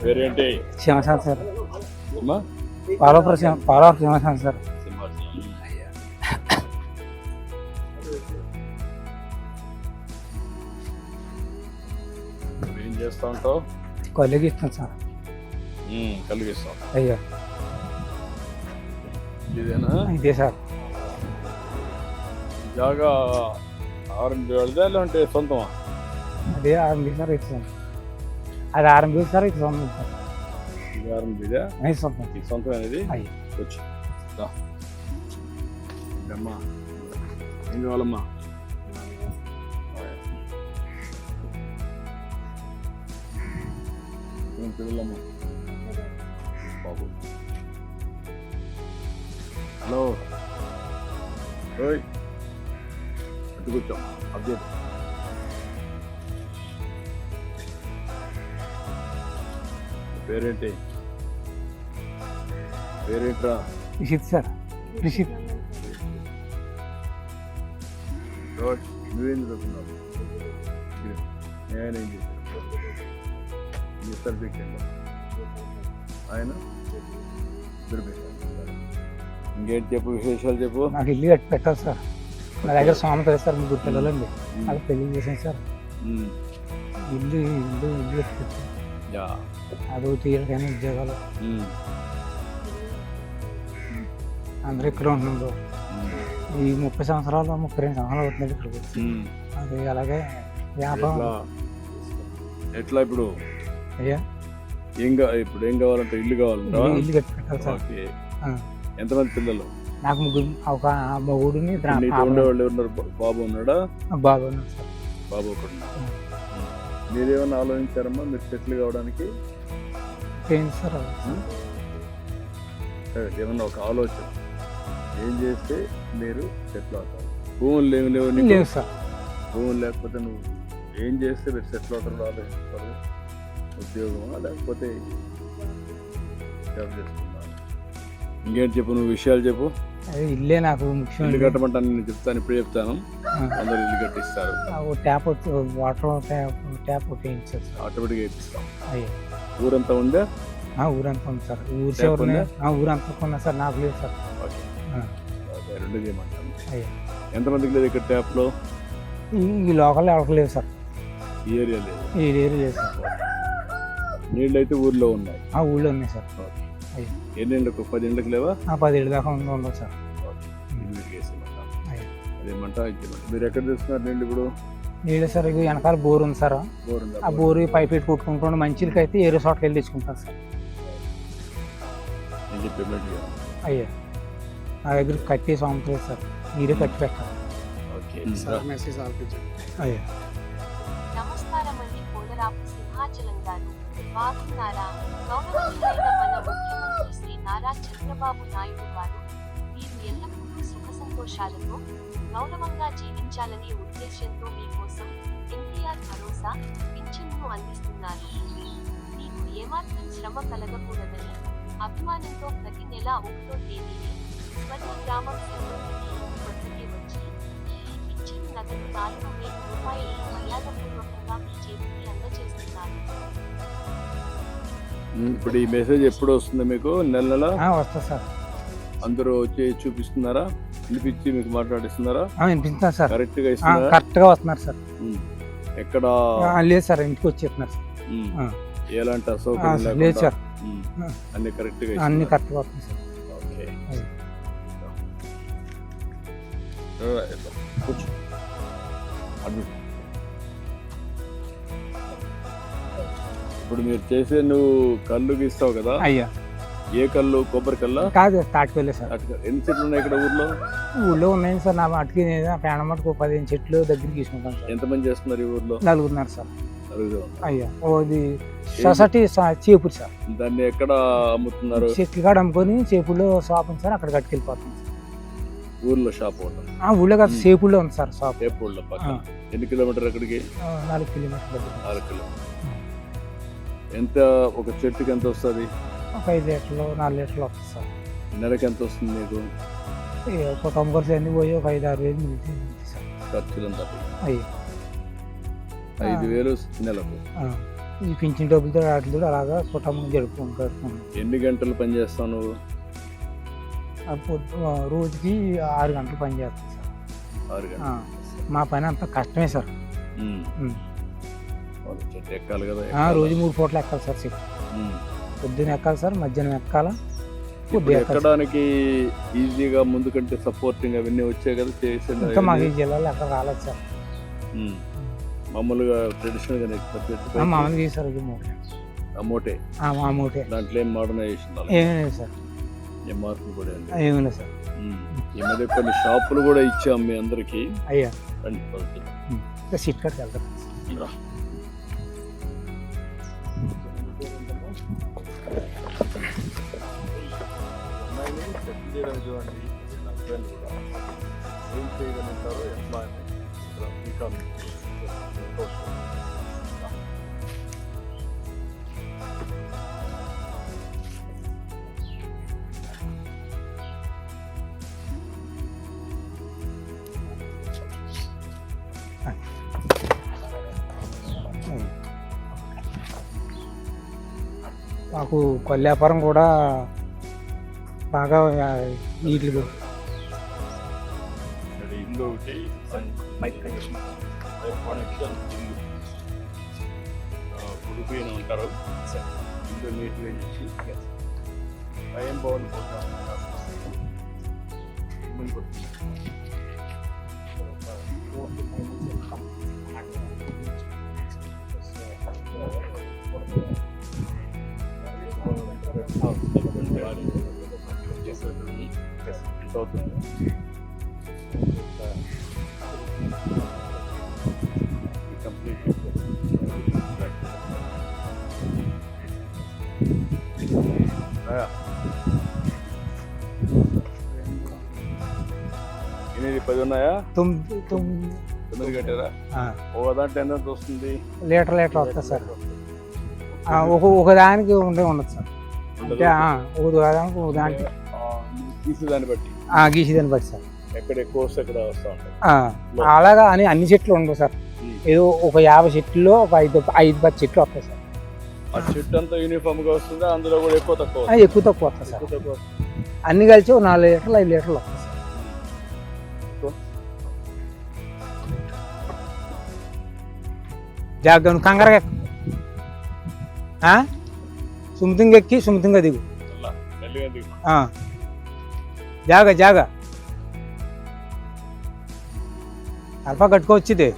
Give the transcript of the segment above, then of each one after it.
పేరేంటి? సింహాసనం సార్. అమ్మా పాలవరం సింహాసనం సార్. ఏం చేస్తా ఉంటావు? కలిగిస్తాను సార్. కలిగిస్తాం. అయ్యా ఇదేనా? ఇదే సార్. జాగా ఆరెంజ్ వాళ్ళదా లేదంటే సొంతమా? అదే ఆరంభి సార్. ఇది సొంతం. అది ఆరంభి సార్. ఇది సొంతం సార్. ఇది ఆరెంజ్దా? అది సొంతం. ఇది సొంతం అనేది అయ్యా వచ్చి అమ్మా ఏం కావాలమ్మా? ఏం పిల్లలమ్మా? బాబు హలో ఓయ్ అటు కూర్చో. అప్డేట్ పేరేంటి? పేరేంట్రా? రిషిత్ సార్. రిషిత్. నువ్వేం చదువుతున్నావు? నేనేం చేశాను? నీ సబ్జెక్ట్ ఏంటో ఆయన ఇద్దరు పెట్టారు. ఇంకేంటి చెప్పు, విశేషాలు చెప్పు. నాకు ఇల్లు కట్టి పెట్టాలి సార్. నా దగ్గర సామెత సార్. ముగ్గురు పిల్లలండి. వాళ్ళకి పెళ్లి చేసాను సార్. ఇల్లు ఇల్లు ఇల్లు కట్టి పెట్టాను. అదొకటి వీళ్ళకైనా ఉద్యోగాలు. అందరూ ఇక్కడ ఉంటున్నారు. ఈ 30 సంవత్సరాలు 32 సంవత్సరాలు అవుతుంది ఇక్కడికి వచ్చి. అది అలాగే వ్యాపారం. ఎట్లా ఇప్పుడు? అయ్యా ఇప్పుడు ఏం కావాలంటే ఇల్లు కావాలంటే ఇల్లు కట్టి పెట్టాలి సార్. ఎంతమంది పిల్లలు? నాకు ముగ్గురు. ఒక మగుడిని ఉండేవాళ్ళు ఉన్నారు. బాబు ఉన్నాడా? బాబు ఉన్నాడు సార్. బాబు ఒకటి. మీరేమన్నా ఆలోచించారమ్మా మీరు సెటిల్ కావడానికి? ఏంటి సార్? ఏమన్నా ఒక ఆలోచన ఏం చేస్తే మీరు సెటిల్ అవుతారు? భూములు లేవు లేవు సార్. భూములు లేకపోతే నువ్వు ఏం చేస్తే మీరు సెటిల్ అవుతారు ఆలోచిస్తారు? ఉద్యోగమా లేకపోతే జాబ్ చేస్తున్నారు? ఇంకేంటి చెప్పు, నువ్వు విషయాలు చెప్పు. ఇల్లే నాకు ముఖ్యం. ఇల్లు కట్టమంటాను, నేను చెప్తాను, ఇప్పుడు చెప్తాను. అందరూ ఇల్లు కట్టిస్తారు. ట్యాప్ వాటర్ ట్యాప్ వేయించారు సార్. ఆటోమేటిక్గా వేయిస్తాం. అయ్యా ఊరంతా ఉందా? ఊరంతా ఉంది సార్. ఊరంతా కొన్నా సార్. నాకు లేదు సార్. రెండు చేయమంటాను. అయ్యా ఎంతమందికి లేదు ఇక్కడ ట్యాప్లో? ఈ లోకల్ ఎవరికి లేదు సార్. ఈ ఏరియా లేదు. ఈ ఏరియా లేదు సార్. నీళ్ళు అయితే ఊర్లో ఉన్నాయి. ఊళ్ళో ఉన్నాయి సార్. ఎన్ని ఏళ్ళకు? 10 ఏళ్ళకి లేవా? 10 ఏళ్ళ దాకా ఉండవు సార్. అదేమంట. మీరు ఎక్కడ తెస్తున్నారు నీళ్ళు ఇప్పుడు? నీళ్ళు సార్ ఇది వెనకాల బోర్ ఉంది సార్. ఆ బోరు పైప్ పెట్టి కొట్టుకుంటాం. మంచిలకి అయితే ఏరే చోటకి వెళ్ళి తెచ్చుకుంటారు సార్. అయ్యా నా దగ్గర కట్టి సాగుతుంది సార్. మీరే కట్టి పెట్టాలి. అయ్యా నమస్కారం అండి. పోలరాపు సింహాచలం గారు బాగున్నారా? గౌరవనీయులైన మన ముఖ్యమంత్రి శ్రీ నారా చంద్రబాబు నాయుడు గారు మీరు ఎల్లప్పుడూ సుఖ సంతోషాలతో గౌరవంగా జీవించాలనే ఉద్దేశ్యంతో మీకోసం ఎన్టీఆర్ భరోసా పింఛన్ను అందిస్తున్నారు. మీకు ఏమాత్రం శ్రమ కలగకూడదని అభిమానంతో ప్రతి నెల 1వ తేదీని స్వర్ణ గ్రామం సెంటర్కి వద్దకే వచ్చి ఈ పింఛన్ నగదు 4,000 రూపాయలను మర్యాదపూర్వకంగా మీ చేతికి అందజేస్తున్నారు. ఇప్పుడు ఈ మెసేజ్ ఎప్పుడు వస్తుంది మీకు? నెల వస్తా సార్. అందరూ వచ్చి చూపిస్తున్నారా? వినిపించి మీకు మాట్లాడిస్తున్నారా? వినిపిస్తున్నారు సార్. కరెక్ట్ గా ఇస్తున్నారా? కరెక్ట్ గా వస్తున్నారు సార్. ఎక్కడ లేదు సార్. ఇంటికి వచ్చేస్తున్నారు సార్. ఎలాంటి అసౌకర్యం లేదు సార్. అన్ని కరెక్ట్ గా అన్ని కరెక్ట్ గా వస్తుంది సార్. కూర్చో. ఇప్పుడు మీరు చేసే నువ్వు కళ్ళు గీస్తావు కదా? అయ్యా ఏ కళ్ళు? కొబ్బరి కల్లా? కాదు తాటిపల్లి సార్. ఎన్ని చెట్లు ఉన్నాయి ఇక్కడ ఊర్లో? ఊళ్ళో ఉన్నాయి సార్. నా మటుకి పేడ మటుకు 15 చెట్లు దగ్గరికి తీసుకుంటాను సార్. ఎంతమంది చేస్తున్నారు ఈ ఊర్లో? 4 ఉన్నారు సార్. అయ్యా అది సొసైటీ చేపూరు సార్. దాన్ని ఎక్కడ అమ్ముతున్నారు? చెట్లు కాడ అమ్ముకొని చేపూరులో షాప్ ఉంది సార్. అక్కడ కట్టుకెళ్ళిపోతాం సార్. ఊర్లో షాప్ ఉంటుంది? ఊళ్ళో కాదు, చేపూరులో ఉంది సార్ షాప్. చేపూరులో పక్కన. ఎన్ని కిలోమీటర్ అక్కడికి? 4 కిలోమీటర్లు. 4 కిలోమీటర్లు. ఎంత ఒక చెట్టుకి ఎంత వస్తుంది? ఒక 5 లీటర్లు 4 లీటర్లు వస్తుంది సార్. నెలకి ఎంత వస్తుంది మీకు? ఒక ఖర్చులు అన్నీ పోయి ఒక 5-6 వేలు మిగులుతుంది సార్. ఖర్చులంతా అయ్యి 5,000 నెలకు. ఈ పింఛన్ డబ్బులతో వాటితో అలాగా కుటుంబం గడుపుకుంటాను. ఎన్ని గంటలు పని చేస్తావు నువ్వు? రోజుకి 6 గంటలు పని చేస్తాను సార్. 6 గంటలు. మా పని అంతా కష్టమే సార్. చెట్టు ఎక్కాలి కదా. రోజు 3 పూటలు ఎక్కాలి సార్ చెట్టు. పొద్దున ఎక్కాలి సార్, మధ్యాహ్నం ఎక్కాలి. ఎక్కడానికి ఈజీగా ముందు కంటే సపోర్టింగ్ అవన్నీ వచ్చాయి కదా చేసి. ఇంకా మాకు ఈ జిల్లాలో ఎక్కడ రాలేదు సార్. మామూలుగా ట్రెడిషనల్ గా మామూలుగా తీసారు ఇది మోటే. మోటే దాంట్లో ఏం మోడర్నైజేషన్ ఏమీ లేదు సార్. ఏం మార్పులు కూడా ఏమీ లేదు సార్. ఈ మధ్య కొన్ని షాపులు కూడా ఇచ్చాం మీ అందరికి. అయ్యా రండి సీట్ కట్ వెళ్తాం. చూడండి ఏం చేయగలుగుతారో ఎట్లా మాకు కొల్లి వ్యాపారం కూడా బాగా నీట్గా ఇల్లు ఒకటి ఉడిపోయిన ఉంటారు. ఇల్లు నీట్గా చేసి భయం బాగుంది. ఎనిమిది 10 ఉన్నాయా? 9 కట్టారా? ఒక దాంట్లో ఎంత వస్తుంది? లీటర్ వస్తుంది సార్. ఒక దానికి ఉండదు సార్. అంటే ఒక దాంట్లో గీసేదాన్ని బట్టి సార్. ఎక్కడ ఎక్కువ వస్తే ఎక్కడ వస్తూ ఉంటాయి. అలాగా అని అన్ని చెట్లు ఉండవు సార్. ఏదో ఒక 50 చెట్లలో ఒక 5-10 చెట్లు వస్తాయి సార్. ఆ చెట్టు అంతా యూనిఫామ్ గా వస్తుందా? అందులో కూడా ఎక్కువ తక్కువ వస్తాయి సార్. అన్ని కలిసి 4 లీటర్లు 5 లీటర్లు వస్తాయి సార్. జాగ్రత్త నువ్వు కంగారుగా సుమతంగా ఎక్కి సుమతంగా దిగు. జాగా అల్ఫా కట్టుకోవచ్చుది.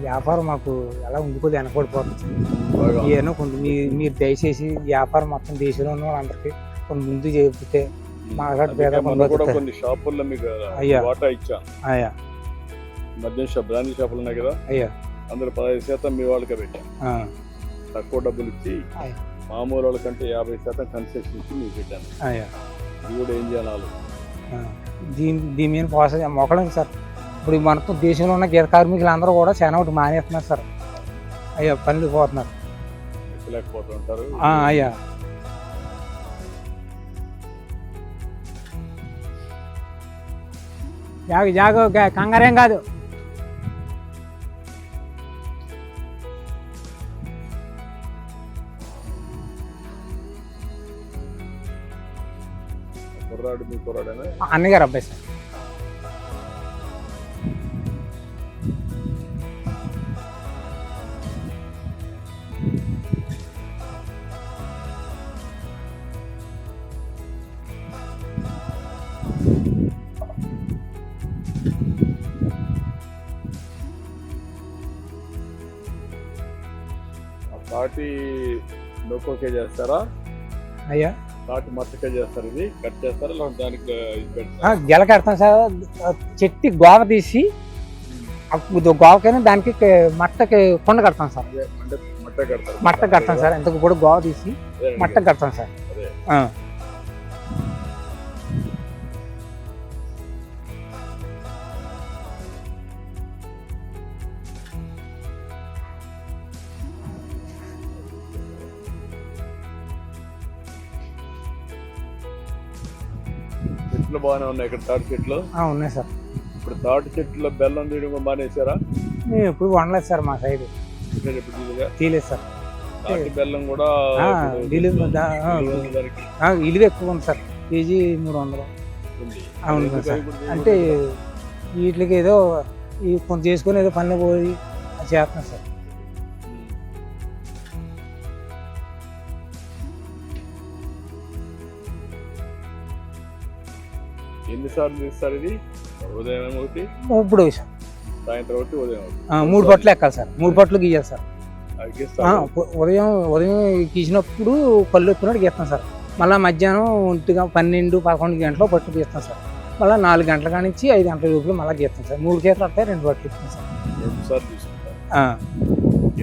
వ్యాపారం మాకు ఎలా ఉండిపోతే వెనకబడిపోతుంది. ఏమో కొంచెం మీరు దయచేసి వ్యాపారం మొత్తం దేశంలో ఉన్న వాళ్ళందరికీ కొంచెం ముందు చేయకపోతే కొన్ని షాపుల్లో మీకు వాటా ఇచ్చా. మద్యం షాప్, బ్రాండీ షాపులు ఉన్నాయి కదా, అందులో 15% మీ వాళ్ళకే పెట్టాం. తక్కువ డబ్బులు ఇచ్చి మామూలు వాళ్ళకంటే 50% కన్సెషన్ ఇచ్చి మీకు పెట్టాను. ఇది కూడా ఏం చేయాలి? దీని మీద ప్రాసెస్ మొక్కడం సార్. ఇప్పుడు మనతో దేశంలో ఉన్న గీత కార్మికులు అందరూ కూడా చాలా ఒకటి మానేస్తున్నారు సార్. పనులు పోతున్నారు. లేకపోతుంటారు. జాగ కంగారేం కాదు. అన్నగారు అబ్బాయి సార్. తాటి నొక్కే చేస్తారా? అయ్యా తాటి మట్టకే చేస్తారు. ఇది కట్ చేస్తారా? దానికి గెల కడతాం సార్. చెట్టు గోవ తీసి గోవకైనా దానికి మట్టకి కొండ కడతాం సార్. మట్ట కడతాం సార్. ఇంతకు కూడా గోవ తీసి మట్ట కడతాం సార్. చెట్లు బాగానే ఉన్నాయి ఇక్కడ, తాటి చెట్లు ఉన్నాయి సార్. ఇప్పుడు తాటి చెట్లో బెల్లం తీయడం కూడా మానేశారా? మేము ఎప్పుడు వండలేదు సార్ మా సైడ్, తీయలేదు సార్. తాటి బెల్లం కూడా విలువ ఎక్కువ ఉంది సార్, కేజీ 300. అవును సార్. అంటే వీటికి ఏదో కొంత చేసుకొని ఏదో పని పోయి చేస్తున్నాం సార్. ఎన్నిసార్లు తీస్తారు ఇది? ఉదయం ఒకటి, ఇప్పుడు సాయంత్రం ఒకటి, ఉదయం 3 పట్లు ఎక్కాలి సార్. 3 పట్లు గీయాలి సార్. ఉదయం గీసినప్పుడు కళ్ళు ఎత్తున్నట్టు గీస్తాం సార్. మళ్ళీ మధ్యాహ్నం 12-11 గంటలు పట్టు గీస్తాం సార్. మళ్ళీ 4 గంటల కానించి 5 గంటల లోపల మళ్ళీ గీస్తాం సార్. 3 గీతలు వస్తాయి, 2 పట్లు ఇస్తాం సార్.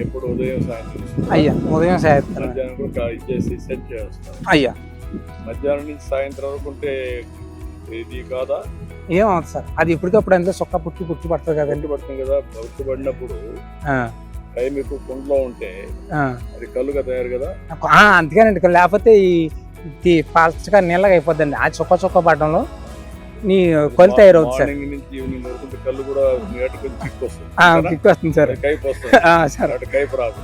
ఎప్పుడు ఉదయం సాయంత్రం? అయ్యా ఉదయం సాయంత్రం అయ్యా. మధ్యాహ్నం నుంచి సాయంత్రం వరకు ఉంటే ఇది కాదా? ఏమవుతుంది సార్, అది ఇప్పటికప్పుడు ఎంత సొక్క పుట్టి పడుతుంది కదండి. పడుతుంది కదా, పుట్టి పడినప్పుడు టైం ఎక్కువ కుండలో ఉంటే అది కళ్ళుగా తయారు కదా. అందుకేనండి, లేకపోతే ఈ పచ్చగా నీళ్ళగా అయిపోద్దండి. అది చొక్క పడడంలో నీ కొలి తయారవుతుంది సార్. నుంచి ఈవినింగ్ వరకు కళ్ళు కూడా కిక్ వస్తుంది సార్. కైపు వస్తుంది సార్, అటు కైపు రాదు.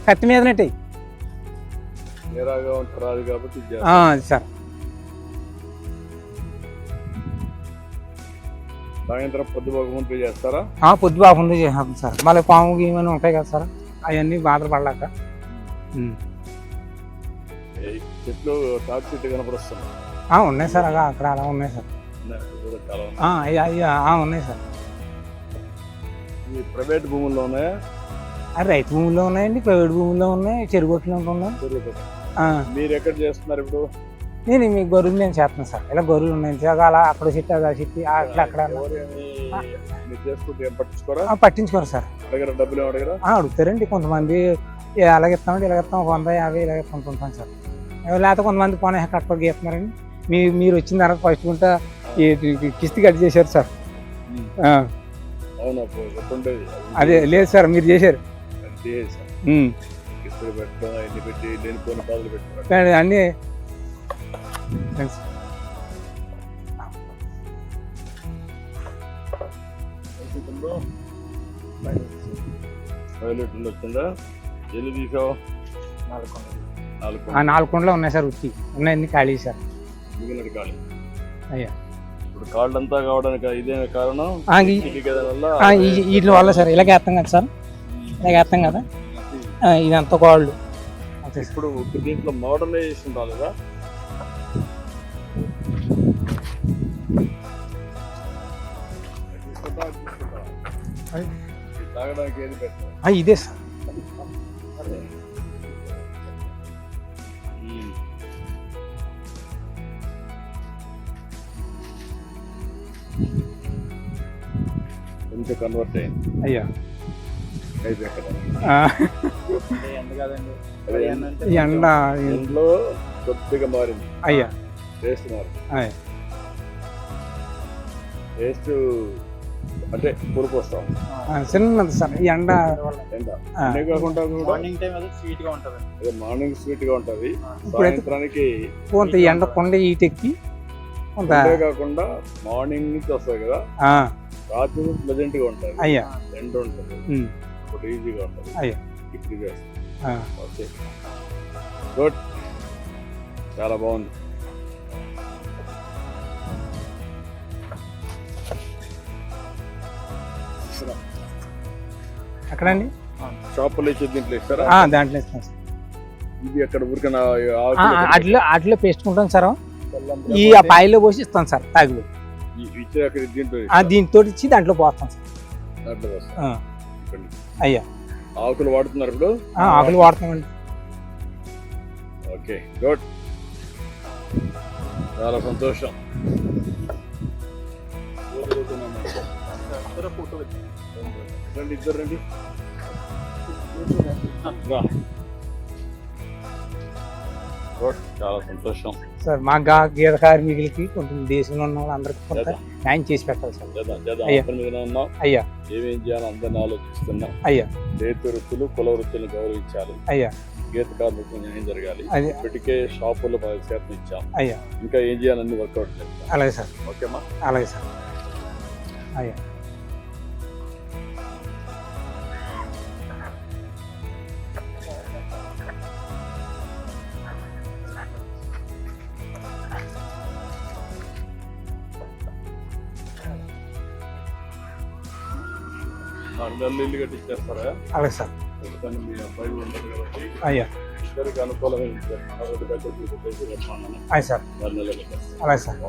కత్తి మీదనట్టు నేరాగా రాదు కాబట్టి సార్. సాయంత్రం పొద్దుబాగుంటే చేస్తారా? పొద్దుబాగుంటే చేస్తాం సార్. మళ్ళీ పాము గీమని ఉంటాయి కదా సార్, అవన్నీ బాధపడలేక. చెట్లు తాటి చెట్లు కనపడుతుంది. ఉన్నాయి సార్, అక్కడ అలా ఉన్నాయి సార్. ఉన్నాయి సార్. ప్రైవేట్ భూముల్లో ఉన్నాయా? రైతు భూముల్లో ఉన్నాయండి, ప్రైవేట్ భూముల్లో ఉన్నాయి, చెరుగొట్లు ఉన్నాయి. మీరు ఎక్కడ చేస్తున్నారు ఇప్పుడు? నేను మీ గొర్రెలు నేను చేస్తున్నాను సార్. ఇలా గొర్రెలు ఉన్నాయి అలా అక్కడ చెట్టు అలా చెట్టు అట్లా అక్కడ పట్టించుకోరు సార్. డబ్బులు అడుగుతారండి కొంతమంది. ఎలాగిస్తామంటే ఇలాగిస్తాం, 100-50 ఇలాగిస్తుంటాం సార్. లేకపోతే కొంతమంది పోనీ కట్టుబడి గీస్తున్నారండి. మీరు వచ్చిన తర్వాత ఫస్ట్ గుంట కిస్తీ కట్ చేశారు సార్. అదే లేదు సార్, మీరు చేశారు అన్నీ. వచ్చిందా? ఎన్ని తీసావు? 4 కుండలు ఉన్నాయి సార్. ఉత్తి ఉన్నాయన్ని ఖాళీ సార్. ఖాళీ అయ్యా. ఇప్పుడు కాళ్ళు అంతా కావడానికి ఇదే కారణం వీటి వల్ల సార్. ఇలాగ వేస్తాం కదా సార్, ఇలాగ వేస్తాం కదా, ఇదంతా కాళ్ళు. ఇప్పుడు దీంట్లో మోడర్నైజేషన్ రాలేదా? తాగడానికి ఏది పెట్టాలి? ఇదే సార్. కొంచెం కన్వర్ట్ అయ్యింది అయ్యా. ఎండలో కొద్దిగా మారింది అయ్యా. టేస్ట్ మారింది. టేస్ట్ అంటే పురుపు వస్తాం చిన్నది సార్. ఈ ఎండ కాకుండా మార్నింగ్ స్వీట్ గా ఉంటది, సాయంత్రానికి కొంత ఎండ కొండ ఈటెక్కి కాకుండా మార్నింగ్ నుంచి వస్తుంది కదా, రాత్రి ప్లెజెంట్ గా ఉంటది. అయ్యా. ఎండ ఉంటది, ఇప్పుడు ఈజీగా ఉంటది. అయ్యా. ఇప్పుడు ఓకే, గుడ్, చాలా బాగుంది. ఎక్కడండి? షాపులో ఇచ్చి దీంట్లో ఇస్తారా? దాంట్లో ఇస్తాం సార్. ఇది ఎక్కడ ఊరికైనా అట్లా పేసుకుంటాం సార్. ఈ పాయిలో పోసి ఇస్తాం సార్ తాగులు. దీంతో ఇచ్చి దాంట్లో పోస్తాం సార్. అయ్యా. ఆకులు వాడుతున్నారు ఇప్పుడు? ఆకులు వాడుతామండి. ఓకే, గుడ్, చాలా సంతోషం. ఇద్దరు రండి. చాలా సంతోషం సార్. మా గీత కార్మికులకి కొంచెం దేశంలో ఉన్న వాళ్ళందరికీ కొంత న్యాయం చేసి పెట్టాలి సార్. అయ్యా. ఏమేం చేయాలని అందరిని ఆలోచిస్తున్నా. అయ్యా చేతి వృత్తులు కుల వృత్తులను గౌరవించాలి. అయ్యా గీత కార్మికులకు న్యాయం జరగాలి. అది ఇప్పటికే షాపుల్లో 10% ఇచ్చాం. అయ్యా ఇంకా ఏం చేయాలని వర్కౌట్ చేస్తాం. అలాగే సార్, ఓకేమా? అలాగే సార్. అయ్యా అందరినీ ఇల్లు కట్టించేస్తారా? అలాగే సార్. ఎందుకంటే మీ అబ్బాయి ఉండదు కాబట్టి అయ్యా ఇద్దరికి అనుకూలమైన అయ్యి సార్, నెలలు అలాగే సార్.